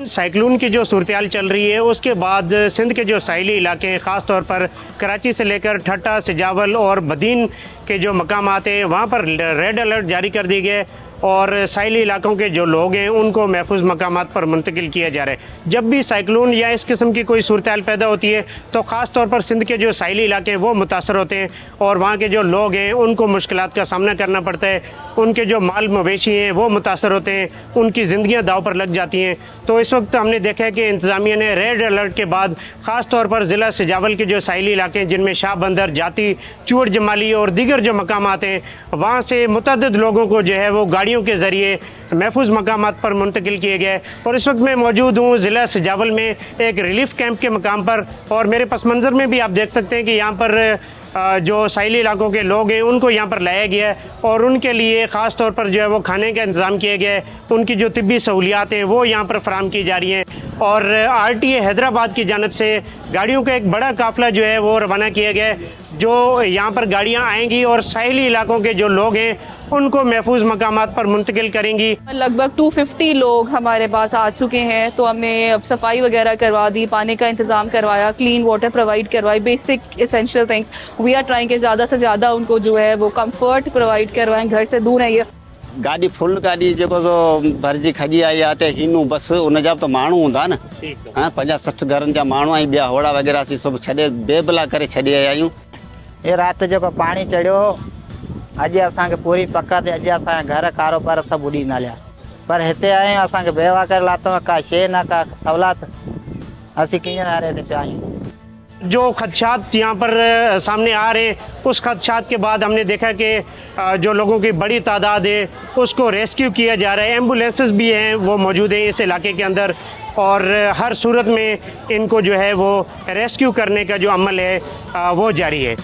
Cyclone की जो सूरत चल रही है उसके बाद सिंध के जो साहिली इलाके हैं, ख़ास तौर पर कराची से लेकर ठट्टा, सिजावल और बदीन के जो मकामात हैं वहाँ पर रेड अलर्ट जारी कर दिए गए और साहिली इलाकों के जो लोग हैं उनको महफूज मकामात पर मुंतकिल किया जा रहा है। जब भी साइक्लोन या इस किस्म की कोई सूरत पैदा होती है तो ख़ास तौर पर सिंध के जो साहिली इलाके हैं वो मुतासर होते हैं और वहाँ के जो लोग हैं उनको मुश्किलात का सामना करना पड़ता है। उनके जो माल मवेशी हैं वो मुतासर होते हैं, उनकी ज़िंदगियाँ दाव पर लग जाती हैं। तो इस वक्त हमने देखा है कि इंतज़ामिया ने रेड अलर्ट के बाद ख़ास तौर पर ज़िला सिजावल के जो साहिली इलाके हैं जिनमें शाह बंदर, जाती, चूड़ जमाली और दीगर जो मकामात हैं वहाँ से मुतअद्दिद लोगों को जो है वो गाड़ियों के ज़रिए महफूज मकामात पर मुंतकिल किए गए। और इस वक्त मैं मौजूद हूँ ज़िला सिजावल में एक रिलीफ कैंप के मकाम पर और मेरे पस मंज़र में भी आप देख सकते हैं कि यहाँ पर जो साहिली इलाकों के लोग हैं उनको यहाँ पर लाया गया है और उनके लिए ख़ास तौर पर जो है वो खाने का इंतज़ाम किया गया है। उनकी जो तिब्बी सहूलियात हैं वो यहाँ पर फराहम की जा रही हैं और RTA हैदराबाद की जानिब से गाड़ियों का एक बड़ा काफ़िला जो है वो रवाना किया गया है जो यहाँ पर गाड़ियाँ आएंगी और साहिली इलाकों के जो लोग हैं उनको महफूज मकामात पर मुंतकिल करेंगी। लगभग 250 लोग हमारे पास आ चुके हैं, तो हमने सफाई वगैरह करवा दी, पानी का इंतज़ाम करवाया, क्लीन वाटर प्रोवाइड करवाई, basic essential things we are trying के ज़्यादा से ज़्यादा उनको जो है वो कंफर्ट प्रोवाइड करवाएं। घर से दूर है ये गाड़ी फुल गाड़ी जो भरजी खजी आई आहे त हिनू बस उन जा तो माण्हू हूंदा न। हाँ 50-60 घरनि जा माण्हू ऐं ॿिया होड़ा वग़ैरह असीं सभु छॾे बेबला करे छॾे आया आहियूं। ये रात जो पानी चढ़ियो अॼु असांखे पूरी पक ते अॼु असांजा घर कारोबार सभु उॾी न लिया, पर हिते आए आहियूं असांखे बेवा करे लाथो का शइ न का सहूलियत असीं कीअं हारे ते पिया आहियूं। जो खदशात यहाँ पर सामने आ रहे हैं उस खदशात के बाद हमने देखा कि जो लोगों की बड़ी तादाद है उसको रेस्क्यू किया जा रहा है। एम्बुलेंसेस भी हैं वो मौजूद हैं इस इलाके के अंदर और हर सूरत में इनको जो है वो रेस्क्यू करने का जो अमल है वो जारी है।